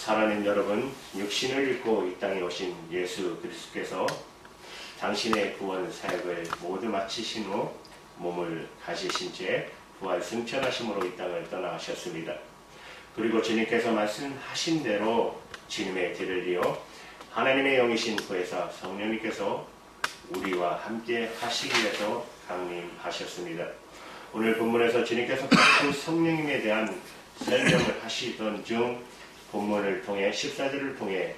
사랑하는 여러분, 육신을 입고 이 땅에 오신 예수 그리스도께서 당신의 구원 사역을 모두 마치신 후 몸을 가지신 채 부활 승천하심으로 이 땅을 떠나셨습니다. 그리고 주님께서 말씀하신 대로 주님의 뒤를 이어 하나님의 영이신 구혜사 성령님께서 우리와 함께 하시기 위해서 강림하셨습니다. 오늘 본문에서 주님께서 그 성령님에 대한 설명을 하시던 중 본문을 통해 14절을 통해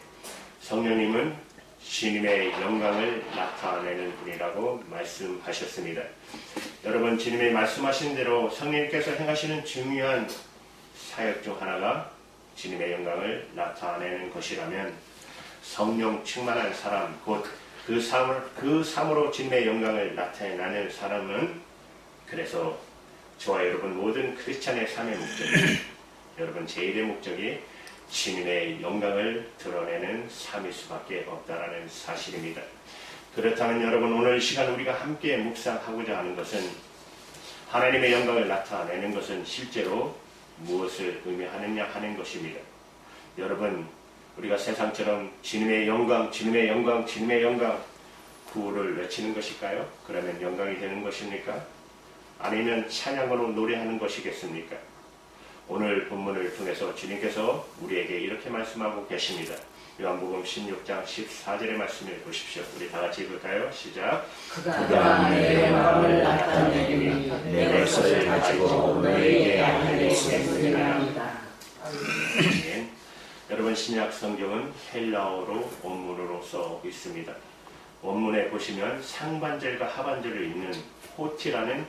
성령님은 주님의 영광을 나타내는 분이라고 말씀하셨습니다. 여러분, 주님이 말씀하신 대로 성령님께서 행하시는 중요한 사역 중 하나가 주님의 영광을 나타내는 것이라면 성령 충만한 사람, 곧 그 삶으로 주님의 영광을 나타내는 사람은, 그래서 저와 여러분 모든 크리스찬의 삶의 목적이, 여러분 제일의 목적이 주님의 영광을 드러내는 삶일 수밖에 없다라는 사실입니다. 그렇다면 여러분, 오늘 이 시간 우리가 함께 묵상하고자 하는 것은, 하나님의 영광을 나타내는 것은 실제로 무엇을 의미하느냐 하는 것입니다. 여러분, 우리가 세상처럼 주님의 영광, 주님의 영광, 주님의 영광 구호를 외치는 것일까요? 그러면 영광이 되는 것입니까? 아니면 찬양으로 노래하는 것이겠습니까? 오늘 본문을 통해서 주님께서 우리에게 이렇게 말씀하고 계십니다. 요한복음 16장 14절의 말씀을 보십시오. 우리 다 같이 읽을까요? 시작. 그가 내 영광을 나타내니 내 것을 가지고 너희에게 알릴 수 있느니라. 여러분, 신약 성경은 헬라어로 원문으로 써 있습니다. 원문에 보시면 상반절과 하반절을 잇는 호티라는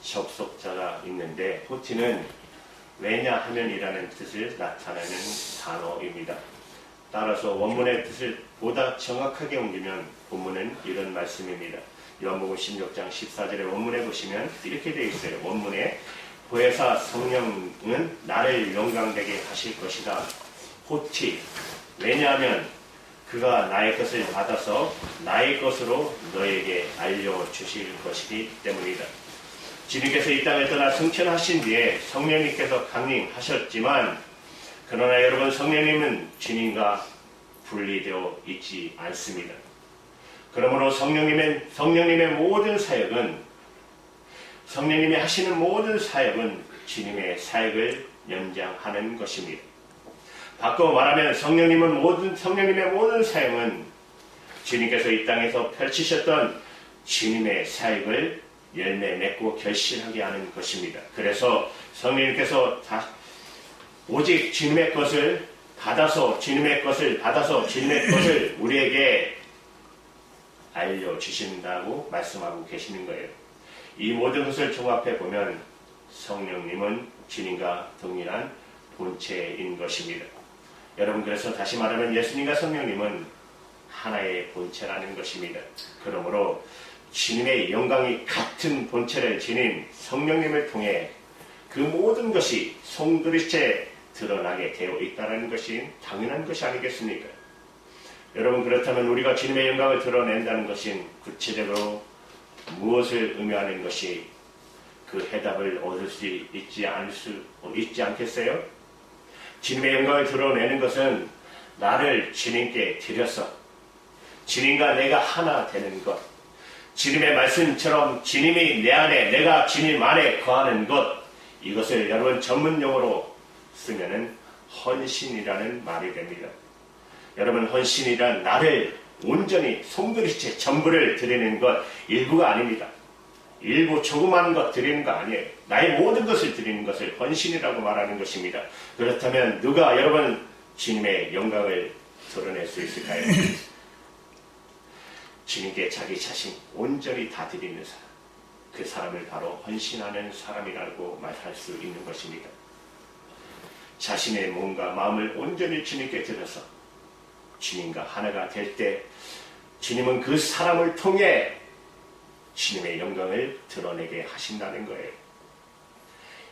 접속자가 있는데, 호티는 왜냐하면이라는 뜻을 나타내는 단어입니다. 따라서 원문의 뜻을 보다 정확하게 옮기면 본문은 이런 말씀입니다. 요한복음 16장 14절의 원문에 보시면 이렇게 되어 있어요. 원문에 보혜사 성령은 나를 영광되게 하실 것이다. 호티, 왜냐하면 그가 나의 것을 받아서 나의 것으로 너에게 알려주실 것이기 때문이다. 주님께서 이 땅을 떠나 승천하신 뒤에 성령님께서 강림하셨지만, 그러나 여러분, 성령님은 주님과 분리되어 있지 않습니다. 그러므로 성령님의 모든 사역은, 성령님이 하시는 모든 사역은 주님의 사역을 연장하는 것입니다. 바꿔 말하면 성령님의 모든 사역은 주님께서 이 땅에서 펼치셨던 주님의 사역을 열매 맺고 결실하게 하는 것입니다. 그래서 성령님께서 오직 주님의 것을 받아서 주님의 것을 우리에게 알려주신다고 말씀하고 계시는 거예요. 이 모든 것을 종합해 보면 성령님은 주님과 동일한 본체인 것입니다. 여러분, 그래서 다시 말하면 예수님과 성령님은 하나의 본체라는 것입니다. 그러므로 주님의 영광이 같은 본체를 지닌 성령님을 통해 그 모든 것이 송두리째 드러나게 되어 있다는 것이 당연한 것이 아니겠습니까? 여러분, 그렇다면 우리가 주님의 영광을 드러낸다는 것은 구체적으로 무엇을 의미하는 것이, 그 해답을 얻을 수 있지 않겠어요? 주님의 영광을 드러내는 것은 나를 주님께 드려서 주님과 내가 하나 되는 것, 주님의 말씀처럼 주님이 내 안에, 내가 주님 안에 거하는 것, 이것을 여러분 전문용어로 쓰면은 헌신이라는 말이 됩니다. 여러분, 헌신이란 나를 온전히 송두리째 전부를 드리는 것, 일부가 아닙니다. 일부 조그마한 것 드리는 거 아니에요. 나의 모든 것을 드리는 것을 헌신이라고 말하는 것입니다. 그렇다면 누가 여러분 주님의 영광을 드러낼 수 있을까요? 주님께 자기 자신 온전히 다 드리는 사람, 그 사람을 바로 헌신하는 사람이라고 말할 수 있는 것입니다. 자신의 몸과 마음을 온전히 주님께 드려서 주님과 하나가 될 때 주님은 그 사람을 통해 주님의 영광을 드러내게 하신다는 거예요.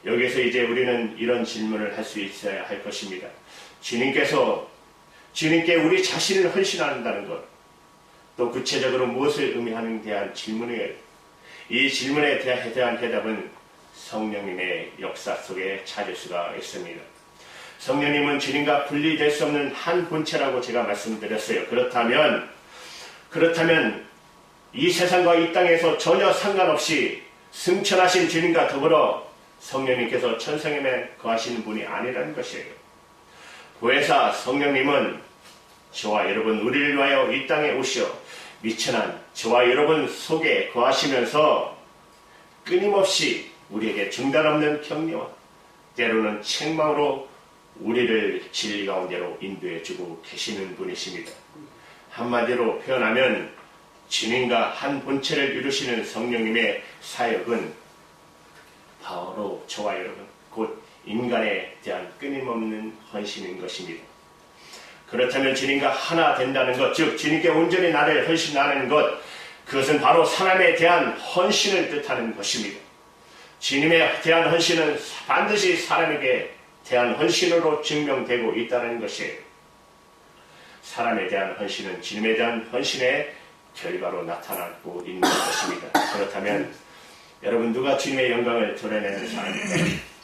여기서 이제 우리는 이런 질문을 할 수 있어야 할 것입니다. 주님께 우리 자신을 헌신한다는 것, 또 구체적으로 무엇을 의미하는 대한 질문이에요. 이 질문에 대한 해답은 성령님의 역사 속에 찾을 수가 있습니다. 성령님은 주님과 분리될 수 없는 한 본체라고 제가 말씀드렸어요. 그렇다면 이 세상과 이 땅에서 전혀 상관없이 승천하신 주님과 더불어 성령님께서 천상에 거하시는 분이 아니라는 것이에요. 보혜사 성령님은 저와 여러분 우리를 위하여 이 땅에 오시어 미천한 저와 여러분 속에 거하시면서 끊임없이 우리에게 중단 없는 격려와 때로는 책망으로 우리를 진리 가운데로 인도해 주고 계시는 분이십니다. 한마디로 표현하면 주님과 한 본체를 이루시는 성령님의 사역은 바로 저와 여러분 곧 인간에 대한 끊임없는 헌신인 것입니다. 그렇다면 주님과 하나 된다는 것, 즉 주님께 온전히 나를 헌신하는 것, 그것은 바로 사람에 대한 헌신을 뜻하는 것입니다. 주님에 대한 헌신은 반드시 사람에게 대한 헌신으로 증명되고 있다는 것이에요. 사람에 대한 헌신은 주님에 대한 헌신의 결과로 나타나고 있는 것입니다. 그렇다면 여러분 누가 주님의 영광을 드러내는 사람입니까?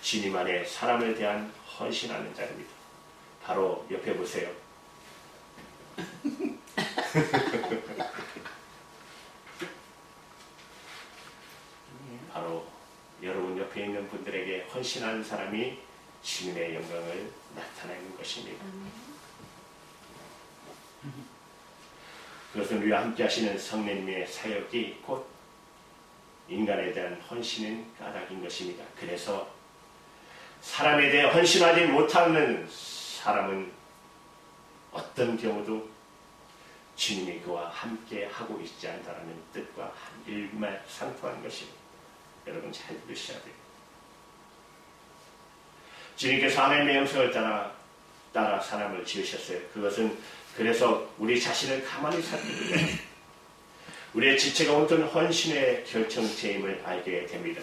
주님 안에 사람에 대한 헌신하는 자입니다. 바로 옆에 보세요. 바로 여러분 옆에 있는 분들에게 헌신하는 사람이 주님의 영광을 나타내는 것입니다. 그것은 우리와 함께 하시는 성령님의 사역이 곧 인간에 대한 헌신인 까닭인 것입니다. 그래서 사람에 대해 헌신하지 못하는 사람은 어떤 경우도 주님이 그와 함께 하고 있지 않다는 뜻과 일맥상통한 것입니다. 여러분 잘 들으셔야 돼요. 주님께서 하나님의 영성을 따라 사람을 지으셨어요. 그것은 그래서 우리 자신을 가만히 살피고 우리의 지체가 온통 헌신의 결정체임을 알게 됩니다.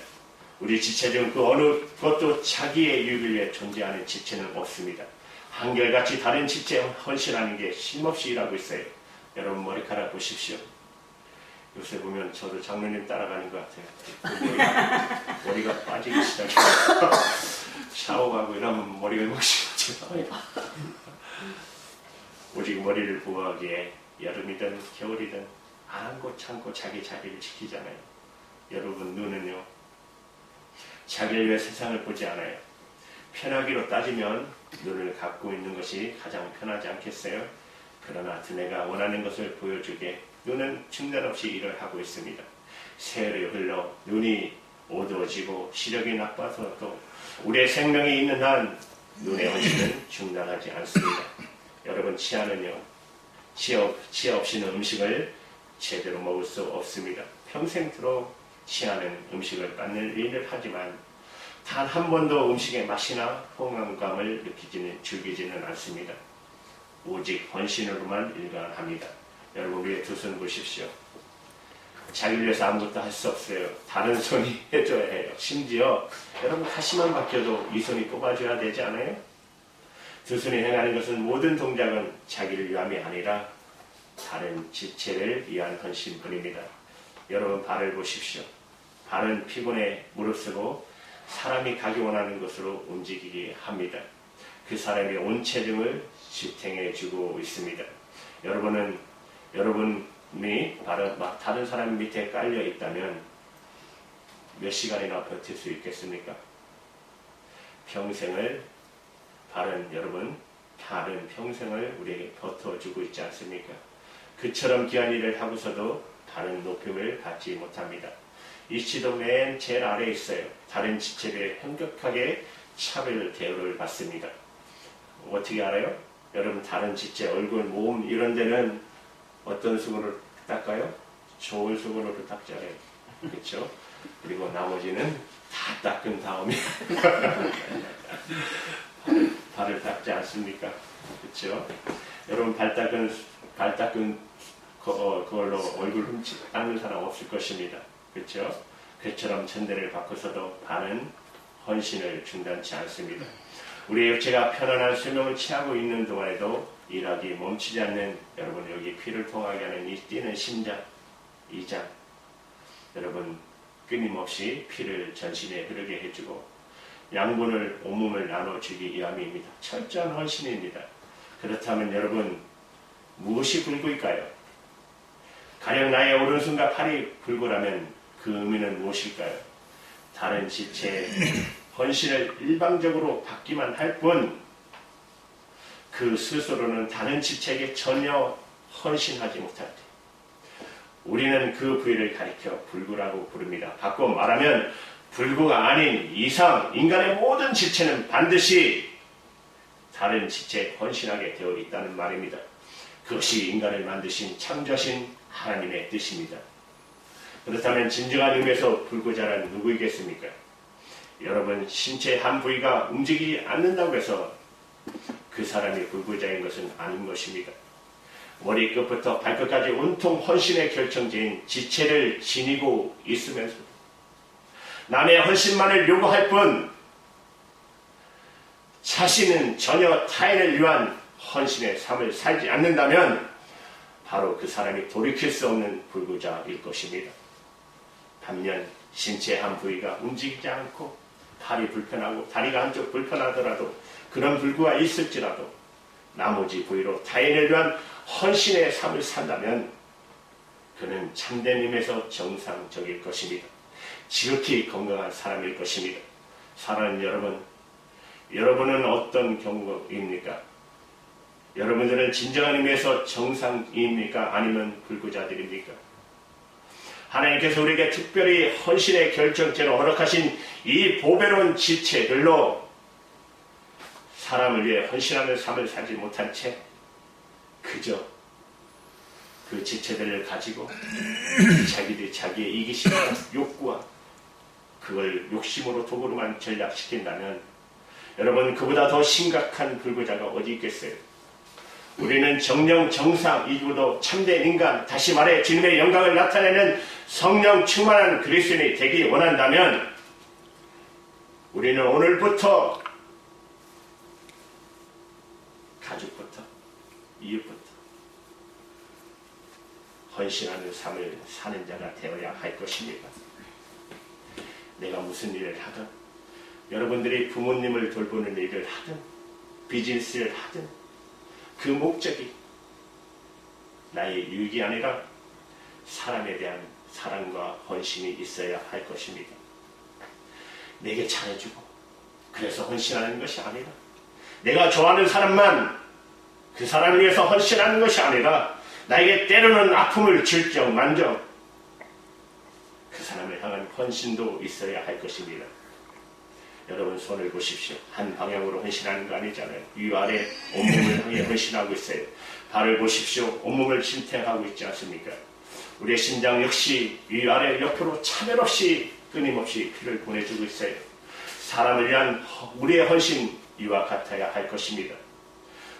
우리 지체 중 그 어느 것도 자기의 유익을 위해 존재하는 지체는 없습니다. 한결같이 다른 지체에 헌신하는 게 쉼없이 일하고 있어요. 여러분 머리카락 보십시오. 요새 보면 저도 장로님 따라가는 것 같아요. 머리가 빠지기 시작해요. 샤워하고 이러면 머리가 묵시죠. 오직 머리를 보호하기에 여름이든 겨울이든 안고 참고 자기 자리를 지키잖아요. 여러분 눈은요. 자기를 위해 세상을 보지 않아요. 편하기로 따지면 눈을 갖고 있는 것이 가장 편하지 않겠어요? 그러나 두뇌가 원하는 것을 보여주게 눈은 중단 없이 일을 하고 있습니다. 세월이 흘러 눈이 어두워지고 시력이 나빠서도 우리의 생명이 있는 한 눈의 헌신은 중단하지 않습니다. 여러분 치아는요. 치아 없이는 음식을 제대로 먹을 수 없습니다. 평생토록 치아는 음식을 빻는 일을 하지만 단 한 번도 음식의 맛이나 포만감을 즐기지는 않습니다. 오직 헌신으로만 일관합니다. 여러분 위에 두 손 보십시오. 자기를 위해서 아무것도 할 수 없어요. 다른 손이 해줘야 해요. 심지어 여러분 가시만 바뀌어도 이 손이 뽑아줘야 되지 않아요? 두 손이 행하는 것은 모든 동작은 자기를 위함이 아니라 다른 지체를 위한 헌신뿐입니다. 여러분 발을 보십시오. 발은 피곤해 무릅쓰고 사람이 가기 원하는 것으로 움직이게 합니다. 그 사람의 온 체중을 지탱해 주고 있습니다. 여러분이 다른 사람 밑에 깔려 있다면 몇 시간이나 버틸 수 있겠습니까? 평생을 발은 평생을 우리에게 버텨주고 있지 않습니까? 그처럼 귀한 일을 하고서도 다른 높임을 받지 못합니다. 이치도 맨 제일 아래에 있어요. 다른 지체에 현격하게 차별 대우를 받습니다. 어떻게 알아요? 여러분 다른 지체, 얼굴, 몸 이런 데는 어떤 수건으로 닦아요? 좋은 수건으로 닦잖아요. 그렇죠? 그리고 나머지는 다 닦은 다음에 발을 닦지 않습니까? 그렇죠? 여러분 발 닦은 그걸로 얼굴 닦는 사람 없을 것입니다. 그렇죠? 그처럼 천대를 바꿔서도 발은 헌신을 중단치 않습니다. 우리의 육체가 편안한 수명을 취하고 있는 동안에도 일하기 멈추지 않는 여러분 여기 피를 통하게 하는 이 뛰는 심장, 이장 여러분 끊임없이 피를 전신에 흐르게 해주고 양분을 온몸을 나눠주기 위함입니다. 철저한 헌신입니다. 그렇다면 여러분 무엇이 불구일까요? 가령 나의 오른손과 팔이 불구라면 그 의미는 무엇일까요? 다른 지체의 헌신을 일방적으로 받기만 할 뿐 그 스스로는 다른 지체에게 전혀 헌신하지 못할 때 우리는 그 부위를 가리켜 불구라고 부릅니다. 바꿔 말하면 불구가 아닌 이상 인간의 모든 지체는 반드시 다른 지체에 헌신하게 되어 있다는 말입니다. 그것이 인간을 만드신 창조하신 하나님의 뜻입니다. 그렇다면 진정한 의미에서 불구자란 누구이겠습니까? 여러분, 신체 한 부위가 움직이지 않는다고 해서 그 사람이 불구자인 것은 아닌 것입니다. 머리끝부터 발끝까지 온통 헌신의 결정체인 지체를 지니고 있으면서 남의 헌신만을 요구할 뿐 자신은 전혀 타인을 위한 헌신의 삶을 살지 않는다면 바로 그 사람이 돌이킬 수 없는 불구자일 것입니다. 반면 신체 한 부위가 움직이지 않고 팔이 불편하고 다리가 한쪽 불편하더라도 그런 불구가 있을지라도 나머지 부위로 타인을 위한 헌신의 삶을 산다면 그는 참된 의미에서 정상적일 것입니다. 지극히 건강한 사람일 것입니다. 사랑하는 여러분, 여러분은 어떤 경우입니까? 여러분들은 진정한 의미에서 정상입니까? 아니면 불구자들입니까? 하나님께서 우리에게 특별히 헌신의 결정체로 허락하신 이 보배로운 지체들로 사람을 위해 헌신하는 삶을 살지 못한 채 그저 그 지체들을 가지고 자기들이 자기의 이기심과 욕구와 그걸 욕심으로 도구로만 전략시킨다면 여러분 그보다 더 심각한 불구자가 어디 있겠어요? 우리는 정령 정상이고도 참된 인간, 다시 말해 주님의 영광을 나타내는 성령 충만한 그리스도인이 되기 원한다면 우리는 오늘부터 가족부터 이웃부터 헌신하는 삶을 사는 자가 되어야 할 것입니다. 내가 무슨 일을 하든 여러분들이 부모님을 돌보는 일을 하든 비즈니스를 하든 그 목적이 나의 유익이 아니라 사람에 대한 사랑과 헌신이 있어야 할 것입니다. 내게 잘해주고 그래서 헌신하는 것이 아니라 내가 좋아하는 사람만 그 사람을 위해서 헌신하는 것이 아니라 나에게 때로는 아픔을 줄 적만적 그 사람을 향한 헌신도 있어야 할 것입니다. 여러분 손을 보십시오. 한 방향으로 헌신하는 거 아니잖아요. 위아래 온몸을 향해 헌신하고 있어요. 발을 보십시오. 온몸을 심탱하고 있지 않습니까? 우리의 심장 역시 위아래 옆으로 차별 없이 끊임없이 피를 보내주고 있어요. 사람을 위한 우리의 헌신 이와 같아야 할 것입니다.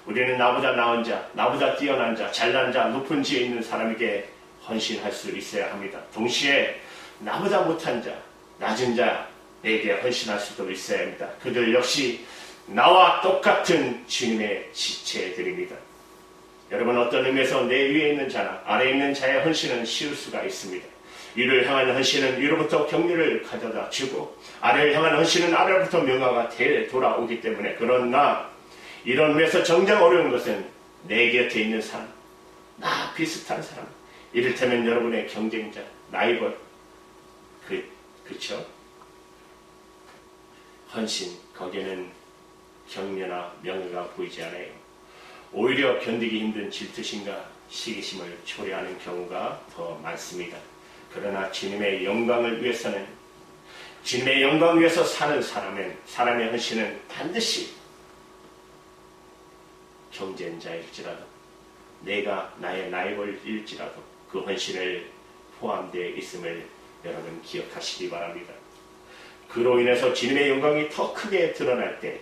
우리는 나보다 나은 자, 나보다 뛰어난 자, 잘난 자, 높은 지에 있는 사람에게 헌신할 수 있어야 합니다. 동시에 나보다 못한 자, 낮은 자에게 헌신할 수도 있어야 합니다. 그들 역시 나와 똑같은 주님의 지체들입니다. 여러분 어떤 의미에서 내 위에 있는 자나 아래에 있는 자의 헌신은 쉬울 수가 있습니다. 위를 향한 헌신은 위로부터 격려를 가져다 주고 아래를 향한 헌신은 아래로부터 명화가 돌아오기 때문에 그러나 이런 의미에서 정작 어려운 것은 내 곁에 있는 사람, 나 비슷한 사람, 이를테면 여러분의 경쟁자, 라이벌, 그쵸? 헌신, 거기에는 격려나 명예가 보이지 않아요. 오히려 견디기 힘든 질투심과 시기심을 초래하는 경우가 더 많습니다. 그러나 주님의 영광을 위해서는 주님의 영광을 위해서 사는 사람의 헌신은 반드시 경쟁자일지라도 내가 나의 라이벌일지라도 그 헌신을 포함되어 있음을 여러분 기억하시기 바랍니다. 그로 인해서 주님의 영광이 더 크게 드러날 때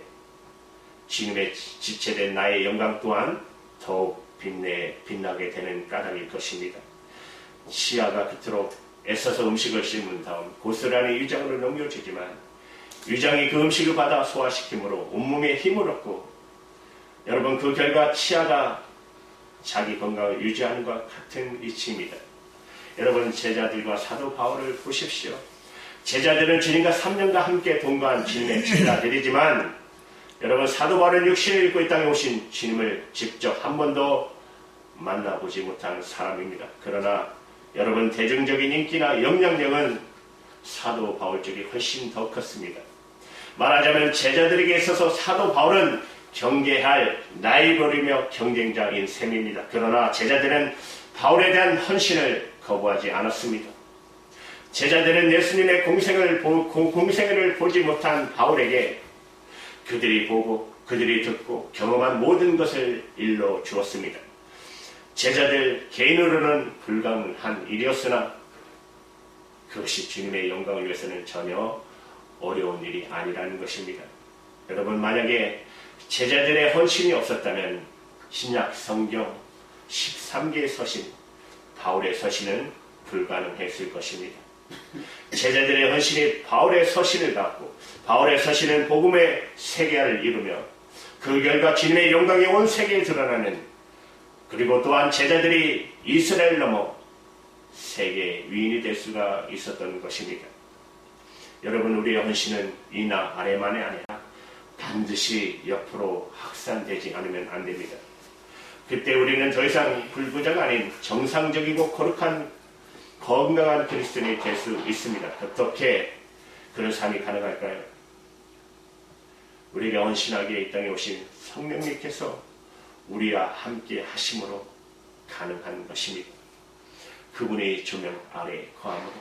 주님의 지체된 나의 영광 또한 더욱 빛나게 되는 까닭일 것입니다. 시아가 그토록 애써서 음식을 씹은 다음 고스란히 위장으로 넘겨주지만 위장이 그 음식을 받아 소화시킴으로 온몸에 힘을 얻고 여러분 그 결과 치아가 자기 건강을 유지하는 것과 같은 이치입니다. 여러분 제자들과 사도 바울을 보십시오. 제자들은 주님과 3년간 함께 동거한 주님의 제자들이지만 여러분 사도 바울은 육신을 입고 이 땅에 오신 주님을 직접 한 번도 만나보지 못한 사람입니다. 그러나 여러분 대중적인 인기나 영향력은 사도 바울 쪽이 훨씬 더 컸습니다. 말하자면 제자들에게 있어서 사도 바울은 경계할 라이벌이며 경쟁자인 셈입니다. 그러나 제자들은 바울에 대한 헌신을 거부하지 않았습니다. 제자들은 예수님의 공생애를 보지 못한 바울에게 그들이 보고 그들이 듣고 경험한 모든 것을 일러 주었습니다. 제자들 개인으로는 불가능한 일이었으나 그것이 주님의 영광을 위해서는 전혀 어려운 일이 아니라는 것입니다. 여러분 만약에 제자들의 헌신이 없었다면 신약 성경 13개의 서신, 바울의 서신은 불가능했을 것입니다. 제자들의 헌신이 바울의 서신을 갖고 바울의 서신은 복음의 세계화를 이루며 그 결과 주님의 영광이 온 세계에 드러나는 그리고 또한 제자들이 이스라엘 넘어 세계 위인이 될 수가 있었던 것입니다. 여러분 우리의 헌신은 이나 아래만이 아니라 반드시 옆으로 확산되지 않으면 안 됩니다. 그때 우리는 더 이상 불구자가 아닌 정상적이고 거룩한 건강한 그리스도인이 될 수 있습니다. 어떻게 그런 삶이 가능할까요? 우리가 헌신하게 이 땅에 오신 성령님께서 우리와 함께 하심으로 가능한 것입니다. 그분의 조명 아래 거함으로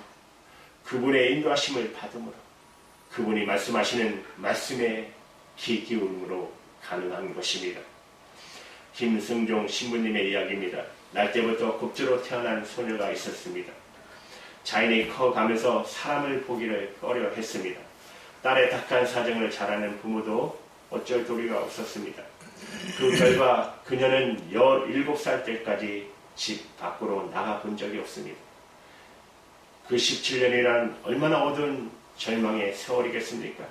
그분의 인도하심을 받음으로 그분이 말씀하시는 말씀에 귀 기울임으로 가능한 것입니다. 김승종 신부님의 이야기입니다. 날 때부터 국주로 태어난 소녀가 있었습니다. 자인이 커가면서 사람을 보기를 꺼려 했습니다. 딸의 탁한 사정을 잘 아는 부모도 어쩔 도리가 없었습니다. 그 결과 그녀는 17살 때까지 집 밖으로 나가본 적이 없습니다. 그 17년이란 얼마나 어두운 절망의 세월이겠습니까?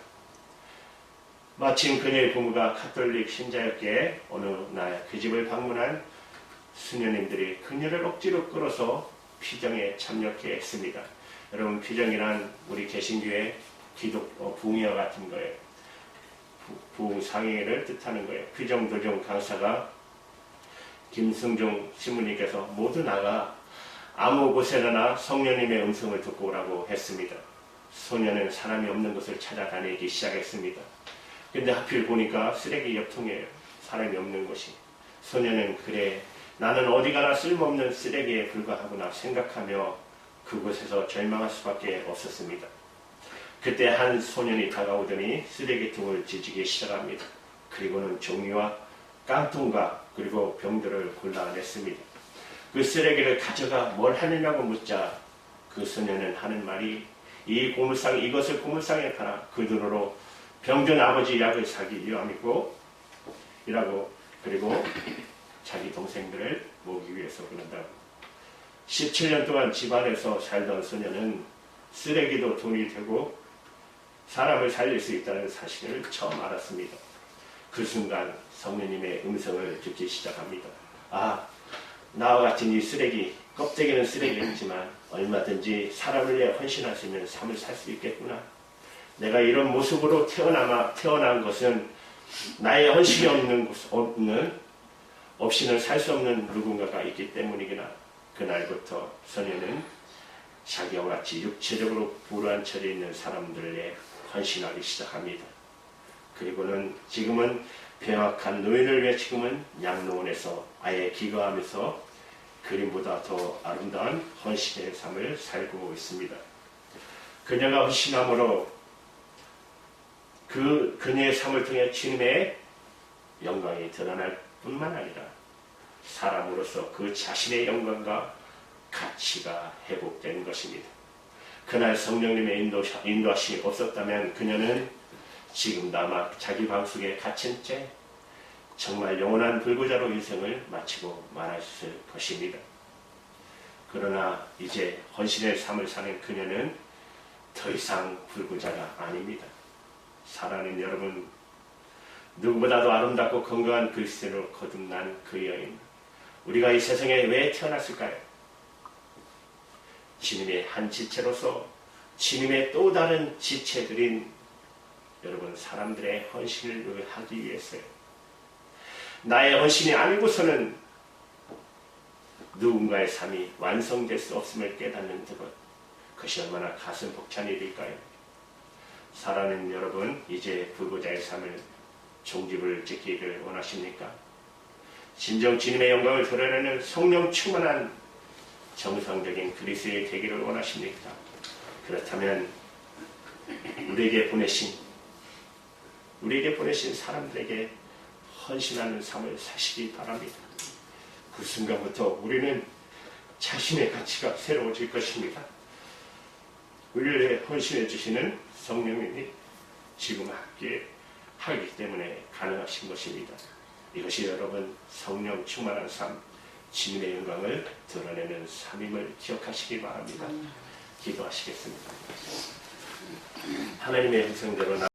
마침 그녀의 부모가 카톨릭 신자였기에 어느 날 그 집을 방문한 수녀님들이 그녀를 억지로 끌어서 피정에 참여케 했습니다. 여러분 피정이란 우리 개신교의 부흥회와 같은 거예요. 부흥상회를 뜻하는 거예요. 피정도정 강사가 김승종 신부님께서 모두 나가 아무 곳에나 성령님의 음성을 듣고 오라고 했습니다. 소녀는 사람이 없는 곳을 찾아다니기 시작했습니다. 근데 하필 보니까 쓰레기 옆통이에요. 사람이 없는 곳이. 소녀는 그래 나는 어디 가나 쓸모없는 쓰레기에 불과하구나 생각하며 그곳에서 절망할 수밖에 없었습니다. 그때 한 소년이 다가오더니 쓰레기통을 뒤지기 시작합니다. 그리고는 종이와 깡통과 그리고 병들을 골라냈습니다. 그 쓰레기를 가져가 뭘 하느냐고 묻자 그 소년은 하는 말이 이것을 고물상에 팔아 그 돈으로 병든 아버지 약을 사기 위함이고 이라고 그리고 자기 동생들을 모으기 위해서 그런다고. 17년 동안 집안에서 살던 소녀는 쓰레기도 돈이 되고 사람을 살릴 수 있다는 사실을 처음 알았습니다. 그 순간 성령님의 음성을 듣기 시작합니다. 아, 나와 같은 이 쓰레기, 껍데기는 쓰레기이지만 얼마든지 사람을 위해 헌신할 수 있는 삶을 살 수 있겠구나. 내가 이런 모습으로 태어난 것은 나의 헌신이 없이는 살 수 없는 누군가가 있기 때문이구나. 그날부터 소녀는 자기와 같이 육체적으로 불우한 처지에 있는 사람들에 헌신하기 시작합니다. 그리고는 지금은 병약한 노인을 위해 지금은 양로원에서 아예 기거하면서 그림보다 더 아름다운 헌신의 삶을 살고 있습니다. 그녀가 헌신함으로 그녀의 삶을 통해 주님의 영광이 드러날 뿐만 아니라 사람으로서 그 자신의 영광과 가치가 회복된 것입니다. 그날 성령님의 인도하심이 없었다면 그녀는 지금도 아마 자기 방 속에 갇힌 채 정말 영원한 불구자로 인생을 마치고 말았을 것입니다. 그러나 이제 헌신의 삶을 사는 그녀는 더 이상 불구자가 아닙니다. 사랑하는 여러분, 누구보다도 아름답고 건강한 그리스도인으로 거듭난 그 여인, 우리가 이 세상에 왜 태어났을까요? 주님의 한 지체로서 주님의 또 다른 지체들인 여러분 사람들의 헌신을 하기 위해서요. 나의 헌신이 아니고서는 누군가의 삶이 완성될 수 없음을 깨닫는 것, 그것이 얼마나 가슴 벅찬 일일까요? 사랑하는 여러분, 이제 부부자의 삶을 종집을 찍기를 원하십니까? 진정 주님의 영광을 드러내는 성령 충만한 정상적인 그리스도의 되기를 원하십니까? 그렇다면 우리에게 보내신 사람들에게 헌신하는 삶을 사시기 바랍니다. 그 순간부터 우리는 자신의 가치가 새로워질 것입니다. 우리를 헌신해 주시는 성령님이 지금 함께 하기 때문에 가능하신 것입니다. 이것이 여러분 성령 충만한 삶, 주님의 영광을 드러내는 삶임을 기억하시기 바랍니다. 기도하시겠습니다. 하나님의 형상대로